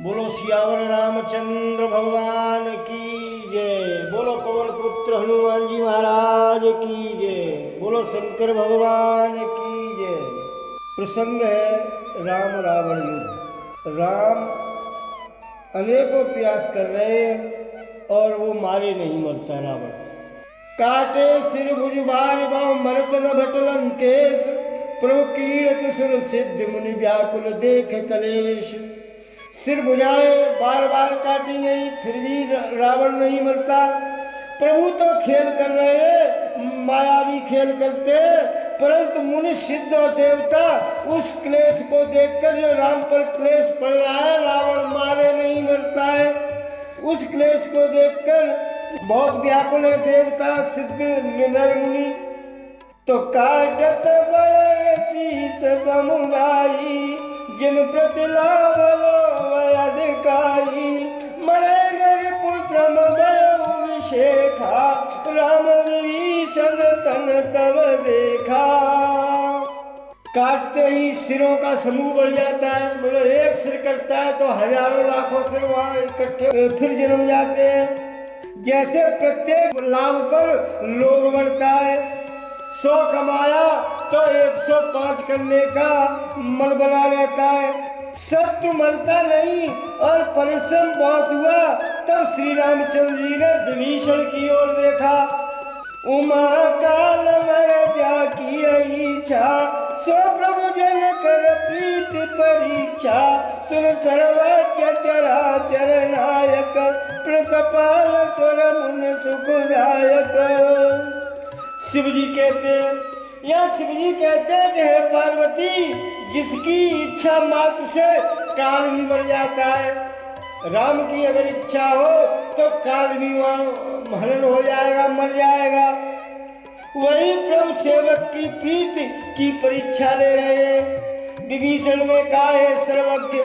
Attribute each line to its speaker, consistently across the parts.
Speaker 1: बोलो सियावर रामचंद्र भगवान की जय। बोलो पवन पुत्र हनुमान जी महाराज की जय। बोलो शंकर भगवान की जय। प्रसंग है राम रावण युद्ध। राम अनेकों प्रयास कर रहे हैं और वो मारे नहीं मरता रावण। काटे सिर भुज बार बाव मरत न भट लंकेश, प्रभु कीरत सुर सिद्ध मुनि व्याकुल देख कलेश। सिर भुजाए बार बार काटी गई फिर भी रावण नहीं मरता। प्रभु तो खेल कर रहे, मायावी खेल करते, परंतु मुनि सिद्ध और देवता उस क्लेश को देखकर, जो राम पर क्लेश पड़ रहा है, रावण मारे नहीं मरता है, उस क्लेश को देखकर बहुत व्याकुल है देवता सिद्ध नर मुनि। तो काटत बड़े शीस समुदायी, जिन प्रति लावलो अधिकारी, मरे नर पुत्रम विशेखा, राम विभीषण तन तब देखा। काटते ही सिरों का समूह बढ़ जाता है। मतलब एक सिर कटता है तो हजारों लाखों सिर वहां इकट्ठे फिर जन्म जाते हैं। जैसे प्रत्येक लाभ पर लोग बढ़ता है। 100 कमाया तो 105 करने का मन बना रहता है। शत्रु मरता नहीं और परिश्रम बहुत हुआ। तब श्री रामचंद्र जी ने विभीषण की ओर देखा। उमा काल मर जा की इच्छा, सो प्रभु जन कर प्रीति परीक्षा, सुन सर्वज्ञ चराचर नायक, प्रतपाल स्वर मुन सुखदायक। शिव जी कहते या शिव जी कहते हैं कि हे पार्वती, जिसकी इच्छा मात्र से काल भी मर जाता है। राम की अगर इच्छा हो तो काल भी वहाँ हनन हो जाएगा, मर जाएगा। वही प्रभु सेवक की प्रीति की परीक्षा ले रहे हैं। विभीषण ने कहा, हे सर्वज्ञ,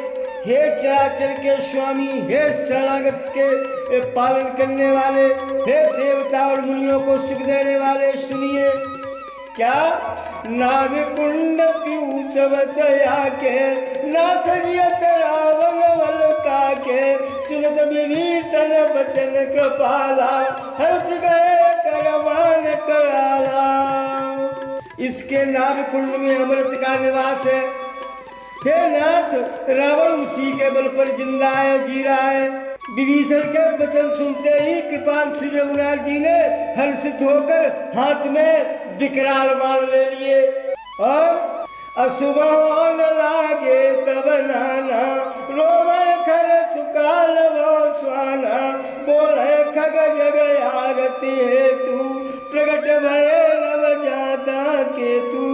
Speaker 1: हे चराचर के स्वामी, हे शरणागत के पालन करने वाले, हे देवता और मुनियों को सुख देने वाले, सुनिए। क्या नाग कुंड पीयूषवतया के, नाथ जियत रावण वल के, सुनत विभीषण बचन कृपाला, हर्ष गए करवान कराला। इसके नाग कुंड में अमृत का निवास है। हे नाथ, रावण उसी के बल पर जिंदा है, जी रहा है। विभीषण के वचन सुनते ही कृपाल श्री रघुनाथ जी ने हर्षित होकर हाथ में विकराल बाण ले लिए और अशुभ न लागे तब नाना, रोमय खर सुकाल वो स्वाना, बोले खग जग आरती हेतु, प्रगट भय नव जाता केतु।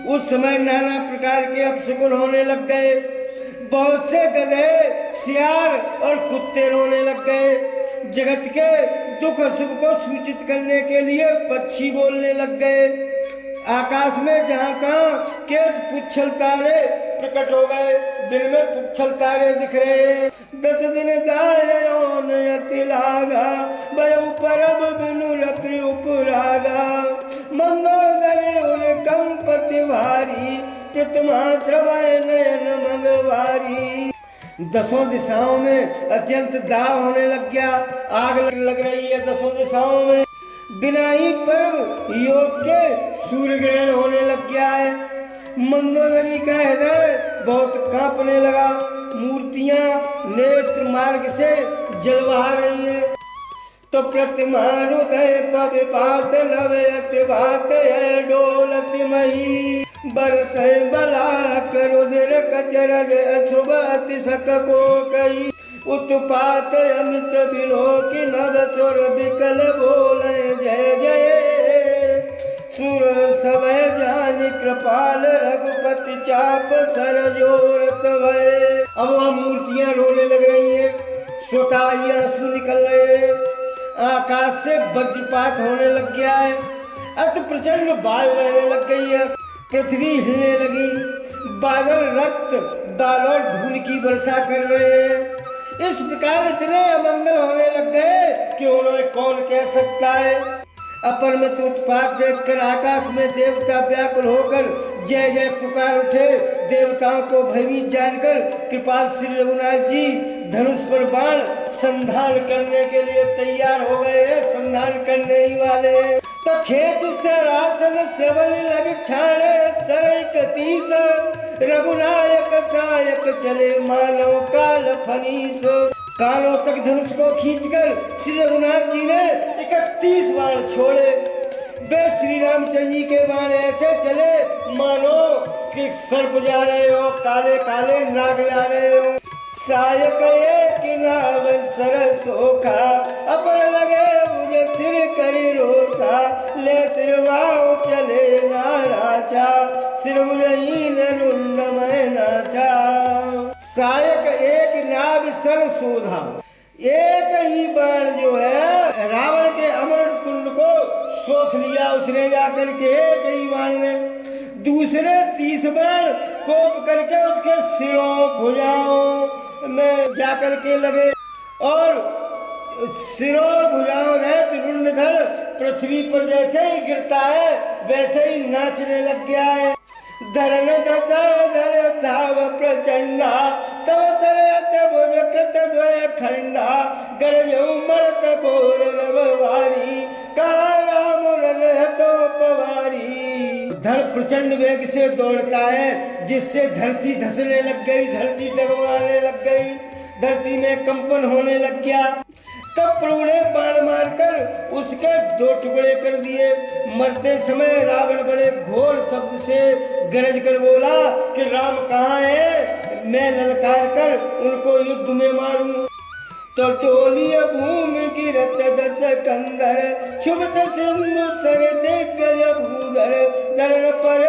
Speaker 1: उस समय नाना प्रकार के अपशकुन होने लग गए। बहुत से गधे, सियार और कुत्ते रोने लग गए। जगत के दुख सुख को सूचित करने के लिए पक्षी बोलने लग गए। आकाश में जहाँ कहाँ के पुच्छल तारे प्रकट हो गए। दिन में पुच्छल तारे दिख रहे हैं। 10 दिन दायोन अति लागा, बयउ परब बिनु रपि उपरागा, मंदोदरी उन कंपति भारी, प्रतिमा श्रवय नयन मंगवारी। 10 दिशाओं में अत्यंत दाव होने लग गया। आग लग रही है 10 दिशाओं में। बिना ही पर्व योग के सूर्य ग्रहण होने लग गया है। मंदोदरी का हृदय बहुत कांपने लगा। मूर्तियां नेत्र मार्ग से जल बहा रही है। तो प्रतिमा हृदय पविपात नवयत भात है डोलत मही, बरस बला करुद्र कचरज अशुभ अतिशक को कई, उत्पात अमित बिलोक नव सुर विकल बोले जय जय, सुर सवय जान कृपाल रघुपति चाप सर जोरत भय। अब वहाँ मूर्तियां रोने लग रही हैं, स्वकाई आंसू निकल रहे हैं। आकाश से वज्रपात होने लग गया है। अति प्रचंड वायु बहने लग गई है। पृथ्वी हिलने लगी। बादल रक्त दाल और धूल की वर्षा कर रहे हैं। इस प्रकार इतने अमंगल होने लग गए कि उन्हें कौन कह सकता है। अपरिमित उत्पात देखकर आकाश में देवता व्याकुल होकर जय जय पुकार उठे। देवताओं को भयभीत जानकर कृपाल श्री रघुनाथ जी धनुष पर बाण संधान करने के लिए तैयार हो गए हैं, संधान करने ही वाले हैं। तो खेत से रासन श्रवण लग छाड़े सरय कतीस, रघुनायक सायक चले मानव काल फनीस। कानों तक धनुष को खींचकर श्री रघुनाथ जी ने 31 बाण छोड़े। वे श्री रामचंद्र जी के बाण ऐसे चले मानो कि सर्प जा रहे हो, काले काले नाग जा रहे हो। सायक एक नाव सरसोखा, अपर लगे मुझे सिर करी रोसा, ले सिरवाओ चले नाराचा, सिर मुझे रुंड में नाचा। सायक एक नाव सरसोधा, एक ही बाण जो है रावण के अमर कुंड को सोख लिया उसने जाकर के एक ही बाण में। दूसरे 30 बाण कोप करके उसके सिरों भुजाओं में जाकर के लगे और सिरों भुजाओं रहत रुंडधर पृथ्वी पर जैसे ही गिरता है वैसे ही नाचने लग गया है। धरण धर धाव प्रचंडा, तव सरयत भुज कृत द्वय खंडा, गरजौ मरत घोर रववारी, कहा राम रनहतो पवारी। धड़ प्रचंड वेग से दौड़ता है जिससे धरती धसने लग गई, धरती डगमगाने लग गई, धरती में कंपन होने लग गया। तब प्रभु ने बाण मारकर उसके 2 टुकड़े कर दिए। मरते समय रावण बड़े घोर शब्द से गरज कर बोला कि राम कहाँ है, मैं ललकार कर उनको युद्ध में मारूं। तो टोलिय भूमि गिरत दस कंधर, क्षुब्ध सिंधु सर दिग्गज भूधर, धरण पर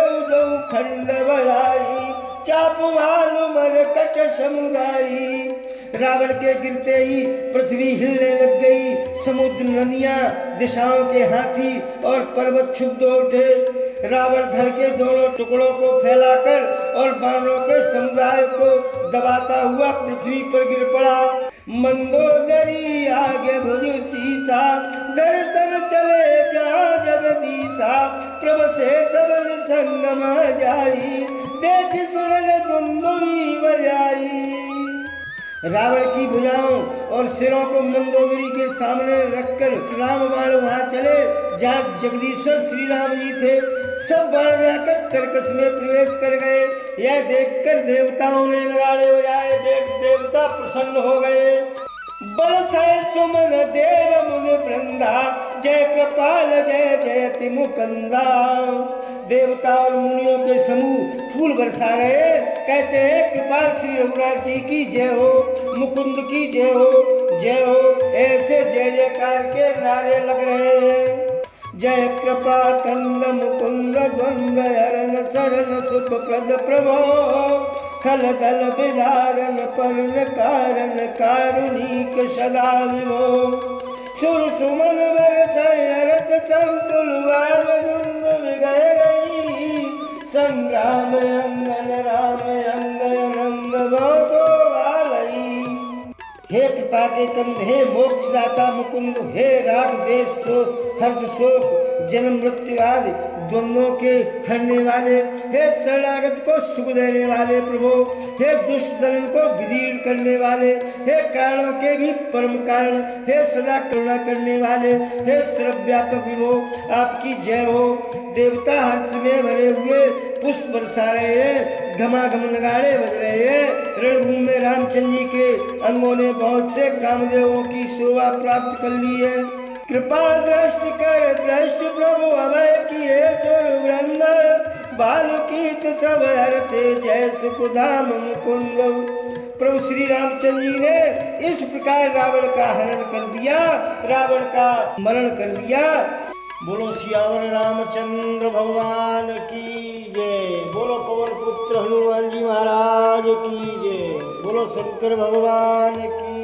Speaker 1: खंड बढ़ाई, चाप भालु मरकट समुदाई। रावण के गिरते ही पृथ्वी हिलने लग गई, समुद्र नदियां दिशाओं के हाथी और पर्वत क्षुब्ध उठे। रावण धड़ के दोनों टुकड़ों को फैलाकर और बाणों के समुदाय को दबाता हुआ पृथ्वी पर गिर पड़ा। मंदोदरी आगे भुज शीशा, दर्शन चले जहाँ जगदीशा, प्रभ से सबन संगम जाई, देख सुरन दुंदुभी बजाई। रावण की भुजाओं और सिरों को मंदोदरी के सामने रखकर राम बाण वहां चले जहाँ जगदीश्वर श्री राम जी थे। सब बाण जाकर तर्कस में प्रवेश कर गए। यह देखकर देवताओं ने नगाड़े बजाए, देवता प्रसन्न हो गए। बल सुमन देव मुनि वृंदा, जय कृपाल जय जयति मुकुंदा। देवता और मुनियों के समूह फूल बरसा रहे, कहते हैं कृपाल श्री रघुनाथ जी की जय हो, मुकुंद की जय हो, जय हो। ऐसे जय जयकार के नारे लग रहे हैं। जय कृपा कंद मुकुंद द्वंद हरण शरण सुख प्रद प्रभो, खल दल विदारन पर्ण कारण कारुणिक सदा विभो। सुर सुमन बरसत संकुल वायुंद विगय गई, संग्राम अंगन राम अंगन बसो वालई। हे कृपा के कंद, हे मोक्षदाता मुकुंद, हे राग देश शोक हर्ष शोक जन्म मृत्यु आदि द्वंद्वों के हरने वाले, हे शरणागत को सुख देने वाले प्रभु, हे दुष्ट दलन को विदीर्ण करने वाले, हे कारणों के भी परम कारण, हे सदा करुणा करने वाले, हे सर्वव्यापक विभो, आपकी जय हो। देवता हर्ष में भरे हुए पुष्प बरसा रहे हैं, घमाघम नगाड़े बज रहे हैं। रणभूमि में रामचंद्र जी के अंगों ने बहुत से कामदेवों की शोभा प्राप्त कर ली है। कृपा दृष्टि कर भ्रष्ट प्रभु अभय किए सुर वृंद, बालुकीत सब हरते जय सुखधाम मुकुंद। प्रभु श्री रामचंद्र जी ने इस प्रकार रावण का हरण कर दिया, रावण का मरण कर दिया। बोलो सियावर रामचंद्र भगवान की जय, बोलो पवन पुत्र हनुमान जी महाराज की जय, बोलो शंकर भगवान की